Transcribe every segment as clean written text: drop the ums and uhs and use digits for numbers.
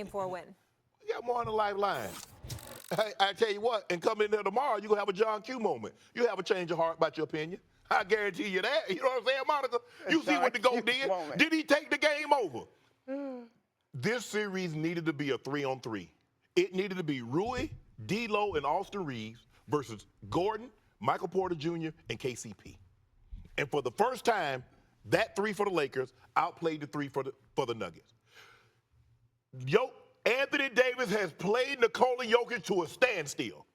for a win. You got more on the lifeline. Hey, I tell you what, and come in there tomorrow, you're going to have a John Q moment. You have a change of heart about your opinion. I guarantee you that. You know what I'm saying, Monica? You see what the GOAT did? Did he take the game over? This series needed to be a 3-on-3. It needed to be Rui, D'Lo, and Austin Reeves versus Gordon, Michael Porter Jr., and KCP. And for the first time, that 3 for the Lakers outplayed the 3 for the Nuggets. Anthony Davis has played Nikola Jokic to a standstill.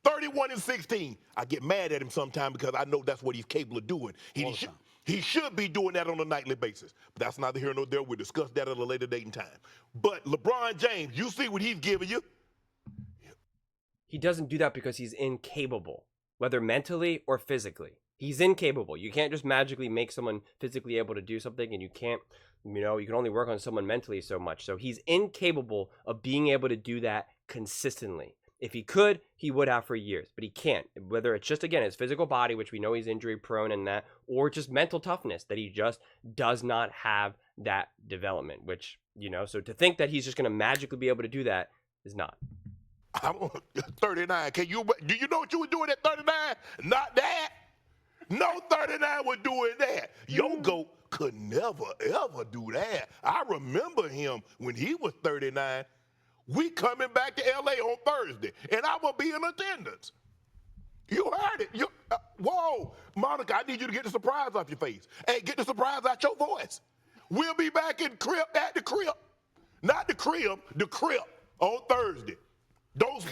31-16. I get mad at him sometimes because I know that's what he's capable of doing. He should be doing that on a nightly basis. But that's neither here nor there. We'll discuss that at a later date and time. But LeBron James, you see what he's giving you. He doesn't do that because he's incapable, whether mentally or physically. He's incapable. You can't just magically make someone physically able to do something, and you can't, you can only work on someone mentally so much. So he's incapable of being able to do that consistently. If he could, he would have for years, but he can't. Whether it's just, again, his physical body, which we know he's injury prone and that, or just mental toughness, that he just does not have that development, which, so to think that he's just going to magically be able to do that is not. I'm 39. Do you know what you were doing at 39? Not that. No 39 was doing that. Your GOAT could never, ever do that. I remember him when he was 39. We coming back to L.A. on Thursday, and I'm going to be in attendance. You heard it. Whoa, Monica, I need you to get the surprise off your face. Hey, get the surprise out your voice. We'll be back in at the crib. Not the crib on Thursday. Don't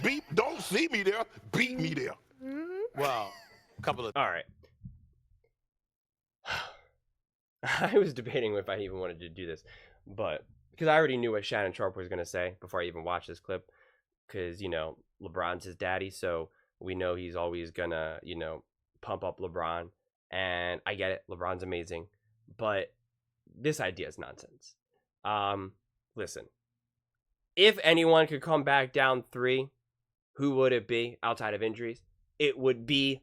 see me there, beat me there. Well, All right. I was debating if I even wanted to do this, but because I already knew what Shannon Sharpe was going to say before I even watched this clip, because, LeBron's his daddy, so we know he's always going to, pump up LeBron, and I get it. LeBron's amazing, but this idea is nonsense. Listen, if anyone could come back down 3, who would it be outside of injuries? It would be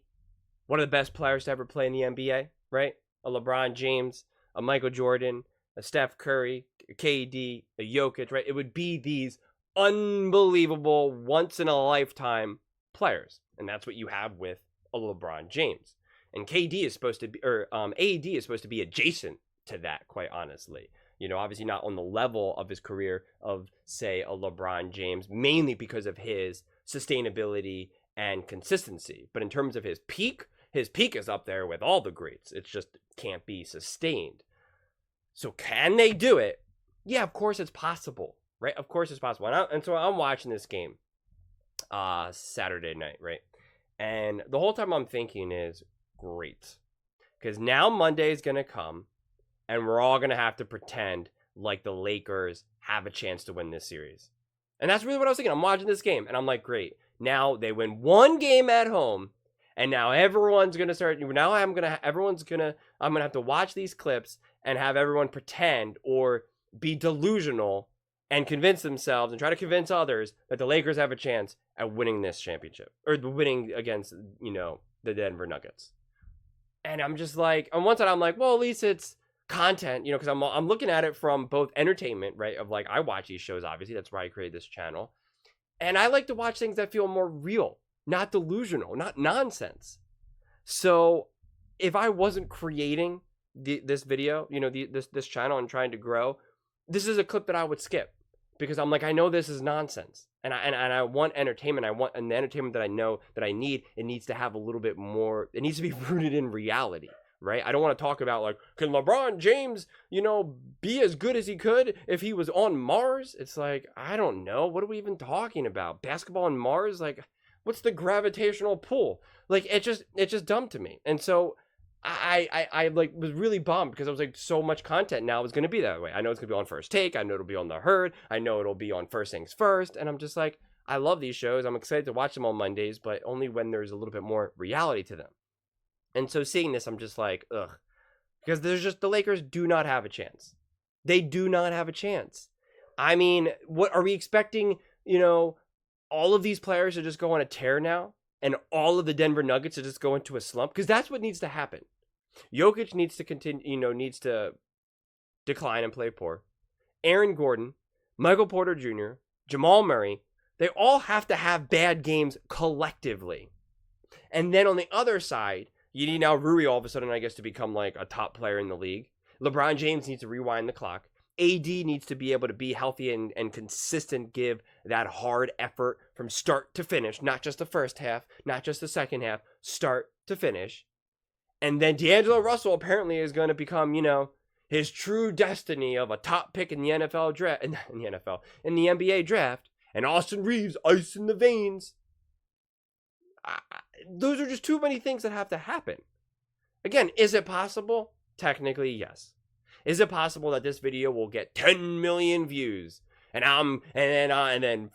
one of the best players to ever play in the NBA, right? A LeBron James, a Michael Jordan, a Steph Curry, a KD, a Jokic, right? It would be these unbelievable, once-in-a-lifetime players. And that's what you have with a LeBron James. And KD is supposed to be, or AD is supposed to be adjacent to that, quite honestly. Obviously not on the level of his career of, say, a LeBron James, mainly because of his sustainability and consistency. But in terms of his peak is up there with all the greats. It just can't be sustained. So can they do it? Yeah, of course it's possible, right? Of course it's possible. And so I'm watching this game Saturday night, right? And the whole time I'm thinking is, great. Because now Monday is going to come, and we're all going to have to pretend like the Lakers have a chance to win this series. And that's really what I was thinking. I'm watching this game, and I'm like, great. Now they win one game at home, and now everyone's going to start. Now I'm going to have to watch these clips and have everyone pretend or be delusional and convince themselves and try to convince others that the Lakers have a chance at winning this championship or winning against, the Denver Nuggets. And I'm just like, on one side, I'm like, well, at least it's content, because I'm looking at it from both entertainment, right? Of like, I watch these shows, obviously. That's why I created this channel. And I like to watch things that feel more real, not delusional, not nonsense. So if I wasn't creating this video, this channel and trying to grow, this is a clip that I would skip because I'm like, I know this is nonsense. And I want entertainment. And the entertainment that I know that I need, it needs to have a little bit more, it needs to be rooted in reality, right? I don't want to talk about like, can LeBron James, be as good as he could if he was on Mars? It's like, I don't know. What are we even talking about? Basketball on Mars? Like, what's the gravitational pull? Like, it's just dumb to me. And so I like was really bummed because I was like, so much content now is going to be that way. I know it's going to be on First Take. I know it'll be on The Herd. I know it'll be on First Things First. And I'm just like, I love these shows. I'm excited to watch them on Mondays, but only when there's a little bit more reality to them. And so seeing this, I'm just like, ugh. Because the Lakers do not have a chance. They do not have a chance. I mean, what are we expecting, all of these players to just go on a tear now? And all of the Denver Nuggets to just go into a slump? Because that's what needs to happen. Jokic needs to continue, needs to decline and play poor. Aaron Gordon, Michael Porter Jr., Jamal Murray, they all have to have bad games collectively. And then on the other side, you need now Rui all of a sudden, I guess, to become like a top player in the league. LeBron James needs to rewind the clock. AD needs to be able to be healthy and consistent, give that hard effort from start to finish, not just the first half, not just the second half, start to finish. And then D'Angelo Russell apparently is going to become, his true destiny of a top pick in the NFL draft, in the NBA draft, and Austin Reeves ice in the veins. Those are just too many things that have to happen. Again, is it possible? Technically, yes. Is it possible that this video will get 10 million views? And then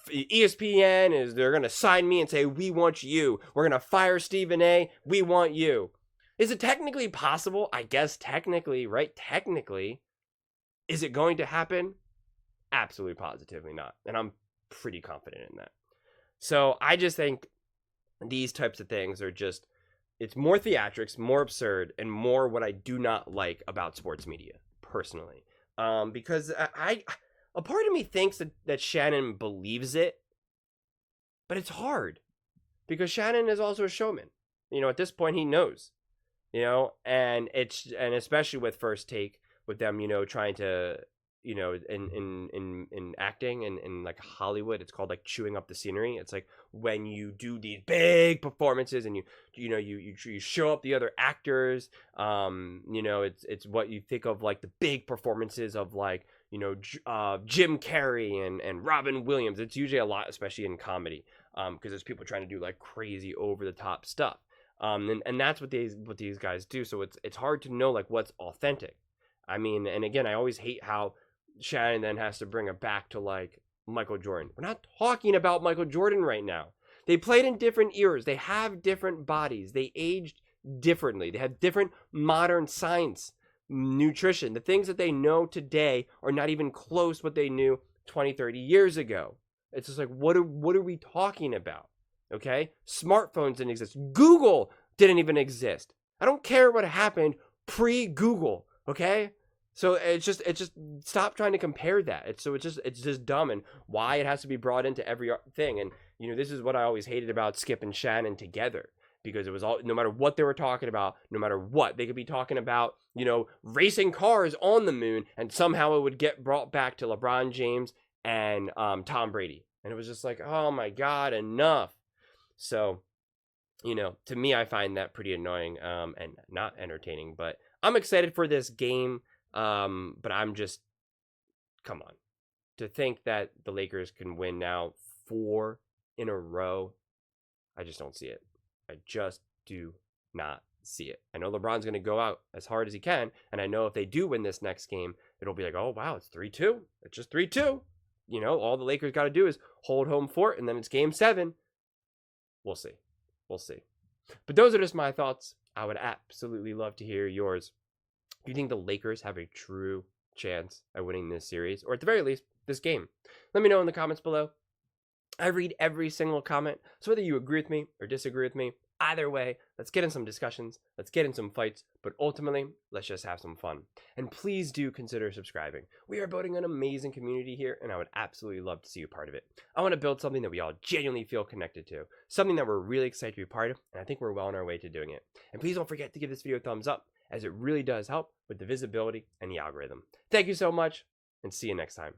ESPN they're gonna sign me and say, we want you. We're gonna fire Stephen A. We want you. Is it technically possible? I guess technically, right? Technically. Is it going to happen? Absolutely positively not. And I'm pretty confident in that. So I just think these types of things are just, it's more theatrics, more absurd, and more what I do not like about sports media, personally. Because a part of me thinks that Shannon believes it, but it's hard. Because Shannon is also a showman. At this point he knows. And especially with First Take, with them, trying to, in acting and in like Hollywood, it's called like chewing up the scenery. It's like when you do these big performances and you show up the other actors. It's what you think of like the big performances of like Jim Carrey and Robin Williams. It's usually a lot, especially in comedy, because there's people trying to do like crazy over the top stuff. And that's what these guys do. So it's hard to know like what's authentic. I mean, and again, I always hate how Shannon then has to bring it back to like Michael Jordan. We're not talking about Michael Jordan right now. They played in different eras. They have different bodies. They aged differently. They have different modern science, nutrition. The things that they know today are not even close what they knew 20, 30 years ago. It's just like, what are we talking about? Okay? Smartphones didn't exist. Google didn't even exist. I don't care what happened pre-Google, okay? So it's just stop trying to compare that. It's just dumb, and why it has to be brought into every thing. And this is what I always hated about Skip and Shannon together, because it was all, no matter what they were talking about, no matter what they could be talking about, racing cars on the moon, and somehow it would get brought back to LeBron James and Tom Brady, and it was just like, oh my God, enough. So, to me, I find that pretty annoying and not entertaining. But I'm excited for this game. But I'm just, come on. To think that the Lakers can win now 4 in a row, I just don't see it. I just do not see it. I know LeBron's going to go out as hard as he can. And I know if they do win this next game, it'll be like, oh, wow, it's 3-2. It's just 3-2. All the Lakers got to do is hold home fort, and then it's game 7. We'll see. We'll see. But those are just my thoughts. I would absolutely love to hear yours. Do you think the Lakers have a true chance at winning this series, or at the very least, this game? Let me know in the comments below. I read every single comment, so whether you agree with me or disagree with me, either way, let's get in some discussions, let's get in some fights, but ultimately, let's just have some fun. And please do consider subscribing. We are building an amazing community here, and I would absolutely love to see you part of it. I want to build something that we all genuinely feel connected to, something that we're really excited to be part of, and I think we're well on our way to doing it. And please don't forget to give this video a thumbs up, as it really does help with the visibility and the algorithm. Thank you so much, and see you next time.